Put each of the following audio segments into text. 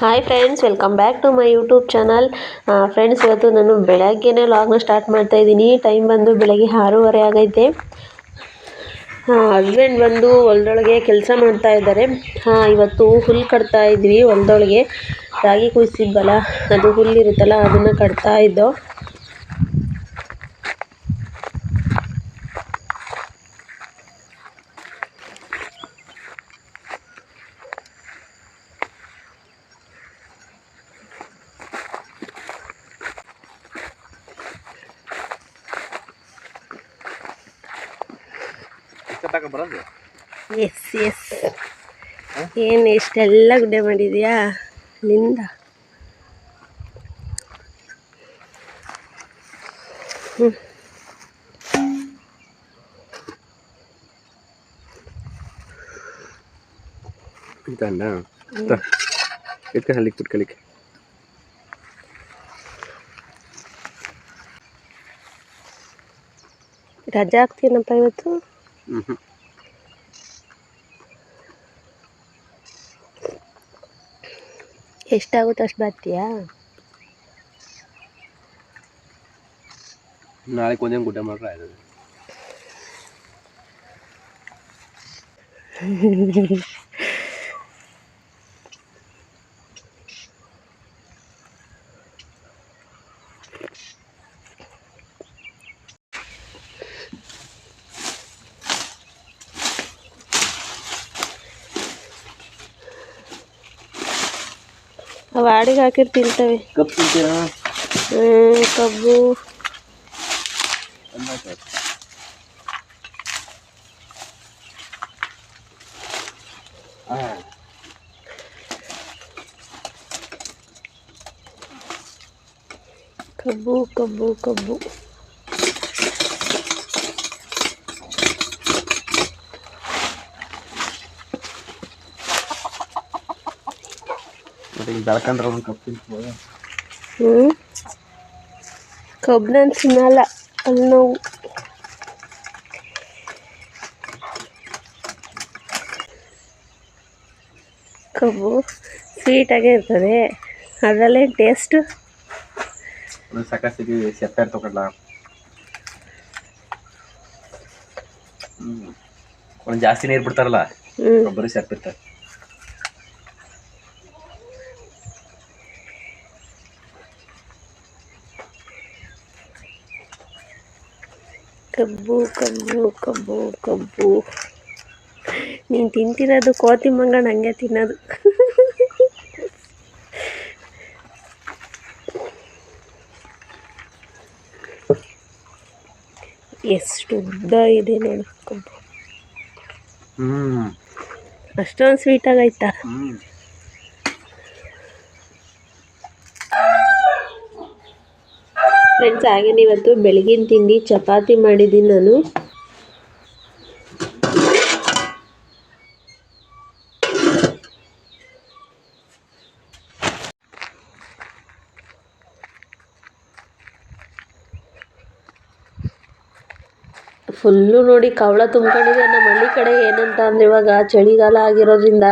Hi friends, welcome back to my YouTube channel. Friends, ಇವತ್ತು ನಾನು ಬೆಳಗ್ಗೆನೇ ಲಾಗ್ನ ಸ್ಟಾರ್ಟ್ ಮಾಡ್ತಾ ಇದ್ದೀನಿ. ಟೈಮ್ ಬಂದು ಬೆಳಗ್ಗೆ 6:30 ಆಗೈತೆ. ಹಸ್ಬೆಂಡ್ ಬಂದು ಹೊಲದೊಳಗೆ ಕೆಲಸ ಮಾಡ್ತಾ ಇದ್ದಾರೆ. ಇವತ್ತು ಹುಲ್ಲು ಕಟ್ತಾ ಇದ್ವಿ ಹೊಲದೊಳಗೆ. ರಾಗಿ ಕುಯ್ಸಿದ್ವಲ್ಲ, ಅದು ಹುಲ್ಲಿರುತ್ತಲ್ಲ ಅದನ್ನು ಕಟ್ತಾ ಇದ್ದೋ. ಎಸ್ ಎಸ್ ಏನು ಇಷ್ಟೆಲ್ಲ ಗುಡ್ಡೆ ಮಾಡಿದ್ಯಾ ನಿಂದ? ರಜಾ ಹಾಕ್ತೀನಪ್ಪ ಇವತ್ತು. ಎಷ್ಟಾಗುತ್ತೆ ಅಷ್ಟು ಬರ್ತೀಯಾ? ನಾಳೆ ಕೊಂದೇನು ಗುಡ್ಡ ಮಾಡ್ರೆ ಆಯ್ತದೆ. ವಾಡಿಗೆ ಹಾಕಿರ್ ತಿಂತವೆ. ಕಬ್ಬು ತಿಂತೀರಾ? ಕಬ್ಬು ಕಬ್ಬು ಕಬ್ಬು ಕಬ್ಬು ಬೆಳ್ಕೊಂಡ್ರೆ ಒಂದು ಕಬ್ಬು ತಿಂತೀವಿ. ಕಬ್ಬು ನಾನು ತಿನ್ನಲ್ಲ, ಅಲ್ಲಿ ನೋವು. ಕಬ್ಬು ಸ್ವೀಟಾಗೇ ಇರ್ತದೆ, ಅದರಲ್ಲೇ ಟೇಸ್ಟು. ಒಂದು ಸಾಕಷ್ಟು ಸೆಪ್ಪೆರ್ ತಗೊಳ್ಳ, ಒಂದು ಜಾಸ್ತಿ ನೀರು ಬಿಡ್ತಾರಲ್ಲ, ಒಬ್ಬರು ಸೆಪ್ಪಿರ್ತಾರೆ. ಕಬ್ಬು ಕಬ್ಬು ಕಬ್ಬು ಕಬ್ಬು ನೀನು ತಿಂತಿರೋದು ಕೋತಿ ಮಂಗನ ಹಂಗೆ ತಿನ್ನೋದು. ಎಷ್ಟು ಉದ್ದ ಇದೆ ನೋಡು ಕಬ್ಬು. ಅಷ್ಟೊಂದು ಸ್ವೀಟ್ ಆಗೈತಾ? ಫ್ರೆಂಡ್ಸ್, ಹಾಗೇನೆ ಇವತ್ತು ಬೆಳಗಿನ ತಿಂಡಿ ಚಪಾತಿ ಮಾಡಿದ್ದೀನಿ ನಾನು. ಫುಲ್ಲು ನೋಡಿ ಕವಳ ತುಂಬ್ಕೊಂಡಿದೆ. ನಮ್ಮ ಹಳ್ಳಿ ಕಡೆ ಏನಂತ ಅಂದರೆ, ಇವಾಗ ಚಳಿಗಾಲ ಆಗಿರೋದ್ರಿಂದ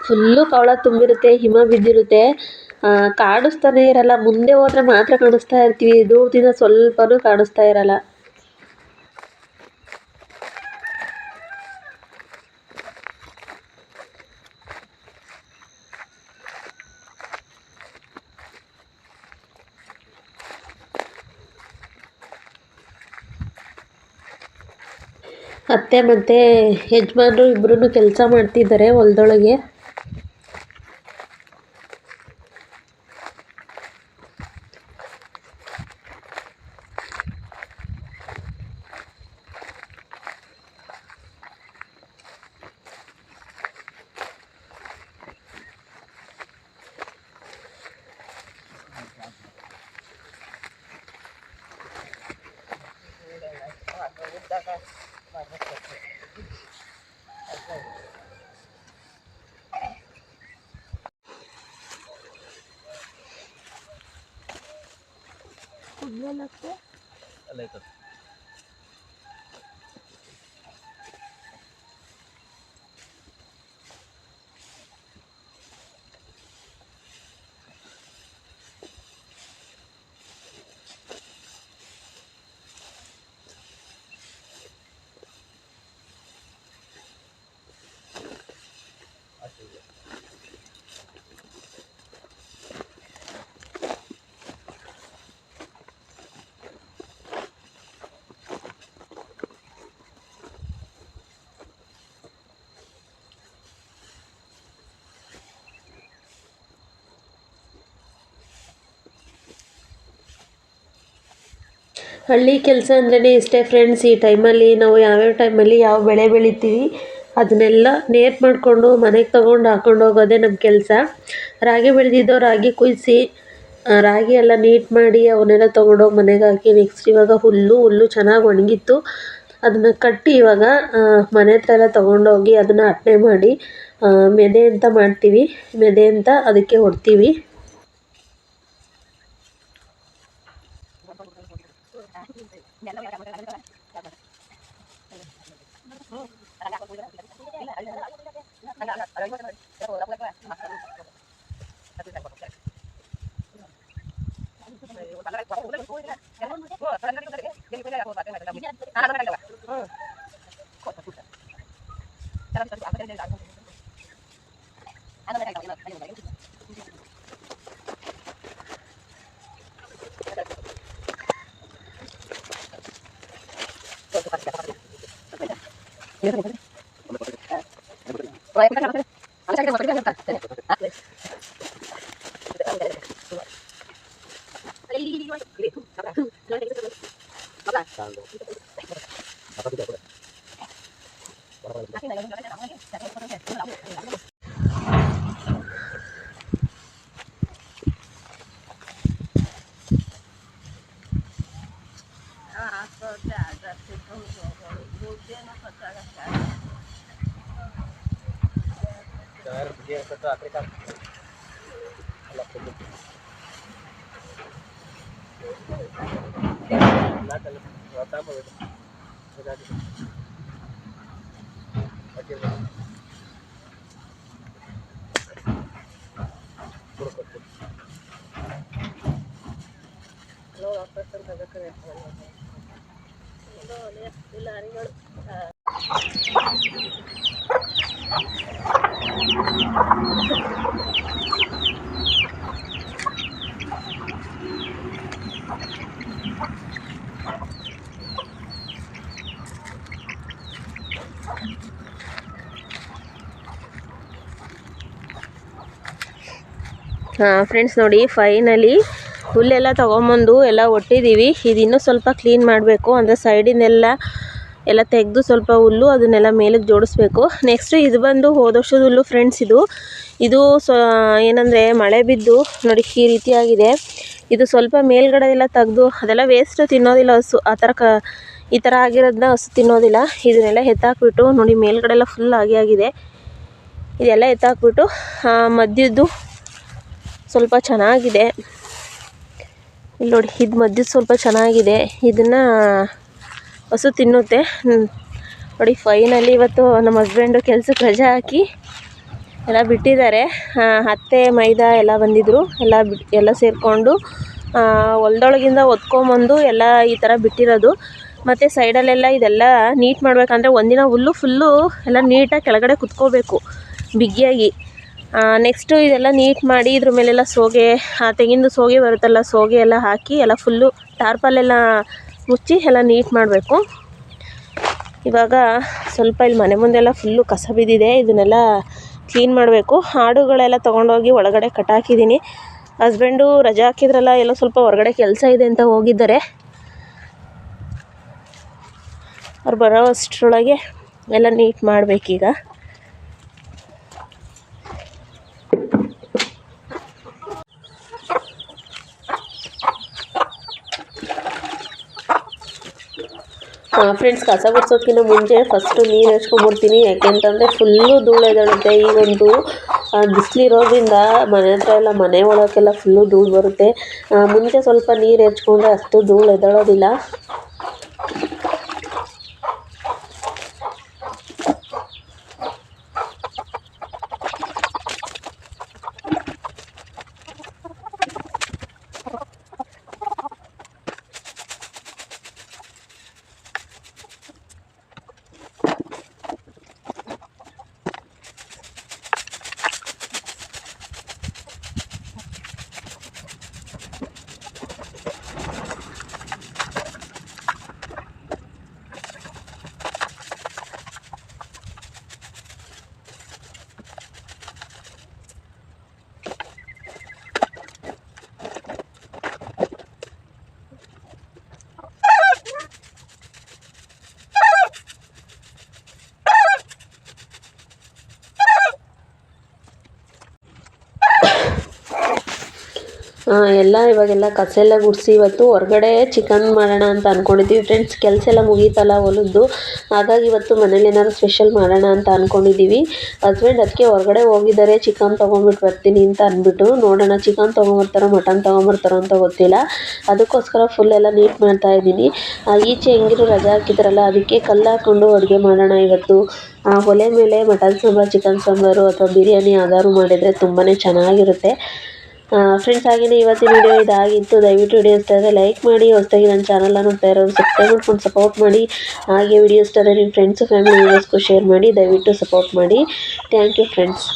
ಫುಲ್ಲು ಕವಳ ತುಂಬಿರುತ್ತೆ, ಹಿಮ ಬಿದ್ದಿರುತ್ತೆ. ಕಾಣಿಸ್ತಾನೆ ಇರಲ್ಲ. ಮುಂದೆ ಹೋದರೆ ಮಾತ್ರ ಕಾಣಿಸ್ತಾ ಇರ್ತೀವಿ, ದೂರದಿಂದ ಸ್ವಲ್ಪನೂ ಕಾಣಿಸ್ತಾ ಇರಲ್ಲ. ಅತ್ತೆ ಮತ್ತು ಯಜಮಾನ್ರು ಇಬ್ಬರೂ ಕೆಲಸ ಮಾಡ್ತಿದ್ದಾರೆ ಹೊಲದೊಳಗೆ. ಹಳ್ಳಿ ಕೆಲಸ ಅಂದ್ರೇ ಇಷ್ಟೇ ಫ್ರೆಂಡ್ಸ್. ಈ ಟೈಮಲ್ಲಿ ನಾವು ಯಾವ್ಯಾವ ಟೈಮಲ್ಲಿ ಯಾವ ಬೆಳೆ ಬೆಳಿತೀವಿ ಅದನ್ನೆಲ್ಲ ನೇಟ್ ಮಾಡಿಕೊಂಡು ಮನೆಗೆ ತೊಗೊಂಡು ಹಾಕ್ಕೊಂಡು ಹೋಗೋದೇ ನಮ್ಮ ಕೆಲಸ. ರಾಗಿ ಬೆಳೆದಿದ್ದೋ ರಾಗಿ ಕುಯ್ಸಿ ರಾಗಿ ಎಲ್ಲ ನೀಟ್ ಮಾಡಿ ಅವನ್ನೆಲ್ಲ ತೊಗೊಂಡೋಗಿ ಮನೆಗೆ ಹಾಕಿ ನೆಕ್ಸ್ಟ್ ಇವಾಗ ಹುಲ್ಲು ಚೆನ್ನಾಗಿ ಒಣಗಿತ್ತು. ಅದನ್ನು ಕಟ್ಟಿ ಇವಾಗ ಮನೆ ಹತ್ರ ಎಲ್ಲ ತೊಗೊಂಡೋಗಿ ಅದನ್ನು ಅಟ್ಟೆ ಮಾಡಿ ಮೆದೆ ಅಂತ ಮಾಡ್ತೀವಿ. ಮೆದೆ ಅಂತ ಅದಕ್ಕೆ ಹೊಡ್ತೀವಿ. ಫ್ರೆಂಡ್ಸ್ ನೋಡಿ, ಫೈನಲಿ ಹುಲ್ಲೆಲ್ಲ ತೊಗೊಂಬಂದು ಎಲ್ಲ ಒಟ್ಟಿದ್ದೀವಿ. ಇದಿನ್ನೂ ಸ್ವಲ್ಪ ಕ್ಲೀನ್ ಮಾಡಬೇಕು. ಅಂದರೆ ಸೈಡಿನೆಲ್ಲ ತೆಗೆದು ಸ್ವಲ್ಪ ಹುಲ್ಲು ಅದನ್ನೆಲ್ಲ ಮೇಲಕ್ಕೆ ಜೋಡಿಸ್ಬೇಕು. ನೆಕ್ಸ್ಟು ಇದು ಬಂದು ಹೋದ ವರ್ಷದ ಹುಲ್ಲು ಫ್ರೆಂಡ್ಸ್. ಇದು ಏನಂದರೆ ಮಳೆ ಬಿದ್ದು ನೋಡಿ ಈ ರೀತಿಯಾಗಿದೆ. ಇದು ಸ್ವಲ್ಪ ಮೇಲ್ಗಡೆ ಎಲ್ಲ ತೆಗೆದು ಅದೆಲ್ಲ ವೇಸ್ಟ್, ತಿನ್ನೋದಿಲ್ಲ ಹಸು. ಈ ಥರ ಆಗಿರೋದನ್ನ ಹಸು ತಿನ್ನೋದಿಲ್ಲ. ಇದನ್ನೆಲ್ಲ ಎತ್ತಾಕ್ಬಿಟ್ಟು ನೋಡಿ ಮೇಲ್ಗಡೆ ಎಲ್ಲ ಫುಲ್ ಆಗಿದೆ. ಇದೆಲ್ಲ ಎತ್ತಾಕ್ಬಿಟ್ಟು ಮಧ್ಯದ್ದು ಸ್ವಲ್ಪ ಚೆನ್ನಾಗಿದೆ. ಇಲ್ಲಿ ನೋಡಿ, ಇದು ಮಧ್ಯದ್ದು ಸ್ವಲ್ಪ ಚೆನ್ನಾಗಿದೆ. ಇದನ್ನು ಹಸು ತಿನ್ನುತ್ತೆ ನೋಡಿ. ಫೈನಲಿ ಇವತ್ತು ನಮ್ಮ ಹಸ್ಬೆಂಡು ಕೆಲ್ಸಕ್ಕೆ ರಜೆ ಹಾಕಿ ಎಲ್ಲ ಬಿಟ್ಟಿದ್ದಾರೆ. ಅತ್ತೆ ಮೈದಾ ಎಲ್ಲ ಬಂದಿದ್ದರು. ಎಲ್ಲ ಸೇರಿಕೊಂಡು ಹೊಲ್ದೊಳಗಿಂದ ಒತ್ಕೊಂಬಂದು ಎಲ್ಲ ಈ ಥರ ಬಿಟ್ಟಿರೋದು. ಮತ್ತು ಸೈಡಲ್ಲೆಲ್ಲ ಇದೆಲ್ಲ ನೀಟ್ ಮಾಡಬೇಕಂದ್ರೆ ಒಂದಿನ ಹುಲ್ಲು ಫುಲ್ಲು ಎಲ್ಲ ನೀಟಾಗಿ ಕೆಳಗಡೆ ಕುತ್ಕೋಬೇಕು ಬಿಗಿಯಾಗಿ. ನೆಕ್ಸ್ಟು ಇದೆಲ್ಲ ನೀಟ್ ಮಾಡಿ ಇದ್ರ ಮೇಲೆಲ್ಲ ಸೋಗೆ, ತೆಂಗಿನ ಸೋಗೆ ಬರುತ್ತಲ್ಲ, ಸೋಗೆ ಎಲ್ಲ ಹಾಕಿ ಎಲ್ಲ ಫುಲ್ಲು ಟಾರ್ಪಲ್ಲೆಲ್ಲ ಮುಚ್ಚಿ ಎಲ್ಲ ನೀಟ್ ಮಾಡಬೇಕು. ಇವಾಗ ಸ್ವಲ್ಪ ಇಲ್ಲಿ ಮನೆ ಮುಂದೆಲ್ಲ ಫುಲ್ಲು ಕಸ ಬಿದ್ದಿದೆ. ಇದನ್ನೆಲ್ಲ ಕ್ಲೀನ್ ಮಾಡಬೇಕು. ಆಡುಗಳೆಲ್ಲ ತೊಗೊಂಡೋಗಿ ಒಳಗಡೆ ಕಟ್ಟಾಕಿದ್ದೀನಿ. ಹಸ್ಬೆಂಡು ರಜೆ ಹಾಕಿದ್ರಲ್ಲ, ಎಲ್ಲೋ ಸ್ವಲ್ಪ ಹೊರಗಡೆ ಕೆಲಸ ಇದೆ ಅಂತ ಹೋಗಿದ್ದಾರೆ. ಅವ್ರು ಬರೋ ಅಷ್ಟರೊಳಗೆ ಎಲ್ಲ ನೀಟ್ ಮಾಡಬೇಕೀಗ. ಫ್ರೆಂಡ್ಸ್, ಕಸ ಗುಡ್ಸೋಕ್ಕಿಂತ ಮುಂಚೆ ಫಸ್ಟು ನೀರು ಹಚ್ಕೊಂಡ್ಬಿಡ್ತೀನಿ. ಯಾಕೆಂತಂದರೆ ಫುಲ್ಲು ಧೂಳು ಎದ್ದೇಳುತ್ತೆ. ಈಗೊಂದು ಬಿಸಿಲಿರೋದ್ರಿಂದ ಮನೆ ಹತ್ರ ಎಲ್ಲ ಮನೆ ಒಳಗೆಲ್ಲ ಫುಲ್ಲು ಧೂಳು ಬರುತ್ತೆ. ಮುಂಚೆ ಸ್ವಲ್ಪ ನೀರು ಹೆಚ್ಕೊಂಡ್ರೆ ಅಷ್ಟು ಧೂಳು ಎದ್ದೇಳೋದಿಲ್ಲ. ಎಲ್ಲ ಇವಾಗೆಲ್ಲ ಕಸ ಎಲ್ಲ ಗುಡಿಸಿ ಇವತ್ತು ಹೊರಗಡೆ ಚಿಕನ್ ಮಾಡೋಣ ಅಂತ ಅಂದ್ಕೊಂಡಿದ್ದೀವಿ ಫ್ರೆಂಡ್ಸ್. ಕೆಲಸ ಎಲ್ಲ ಮುಗೀತಲ್ಲ ಹೊಲದ್ದು, ಹಾಗಾಗಿ ಇವತ್ತು ಮನೇಲಿ ಏನಾದ್ರು ಸ್ಪೆಷಲ್ ಮಾಡೋಣ ಅಂತ ಅಂದ್ಕೊಂಡಿದ್ದೀವಿ. ಹಸ್ಬೆಂಡ್ ಅದಕ್ಕೆ ಹೊರಗಡೆ ಹೋಗಿದ್ದಾರೆ, ಚಿಕನ್ ತೊಗೊಂಬಿಟ್ಟು ಬರ್ತೀನಿ ಅಂತ ಅಂದ್ಬಿಟ್ಟು. ನೋಡೋಣ ಚಿಕನ್ ತೊಗೊಂಬರ್ತಾರೋ ಮಟನ್ ತೊಗೊಂಬರ್ತಾರೋ ಅಂತ ಗೊತ್ತಿಲ್ಲ. ಅದಕ್ಕೋಸ್ಕರ ಫುಲ್ ಎಲ್ಲ ನೀಟ್ ಮಾಡ್ತಾ ಇದ್ದೀನಿ. ಈಚೆ ಹೆಂಗಿರು ರಜಾ ಹಾಕಿದ್ರಲ್ಲ, ಅದಕ್ಕೆ ಕಲ್ಲು ಹಾಕ್ಕೊಂಡು ಅಡುಗೆ ಮಾಡೋಣ ಇವತ್ತು. ಒಲೆ ಮೇಲೆ ಮಟನ್ ಸಾಂಬಾರು, ಚಿಕನ್ ಸಾಂಬಾರು ಅಥವಾ ಬಿರಿಯಾನಿ ಯಾವ್ದಾದ್ರು ಮಾಡಿದರೆ ತುಂಬಾ ಚೆನ್ನಾಗಿರುತ್ತೆ ಫ್ರೆಂಡ್ಸ್. ಹಾಗೆಯೇ ಇವತ್ತಿನ ವಿಡಿಯೋ ಇದಾಗಿತ್ತು. ದಯವಿಟ್ಟು ವಿಡಿಯೋ ಇಷ್ಟ ಆದರೆ ಲೈಕ್ ಮಾಡಿ, ಹೊಸದಾಗಿ ನನ್ನ ಚಾನಲ್ನ ನೋಡ್ತಾ ಇರೋರು ಸಬ್ಸ್ಕ್ರೈಬ್ ಮಾಡ್ಕೊಂಡು ಸಪೋರ್ಟ್ ಮಾಡಿ. ಹಾಗೆ ವಿಡಿಯೋ ಇಷ್ಟ ಆದರೆ ನಿಮ್ಮ ಫ್ರೆಂಡ್ಸು ಫ್ಯಾಮಿಲಿ ಮೆಂಬರ್ಸ್ಗೂ ಶೇರ್ ಮಾಡಿ, ದಯವಿಟ್ಟು ಸಪೋರ್ಟ್ ಮಾಡಿ. Thank you friends.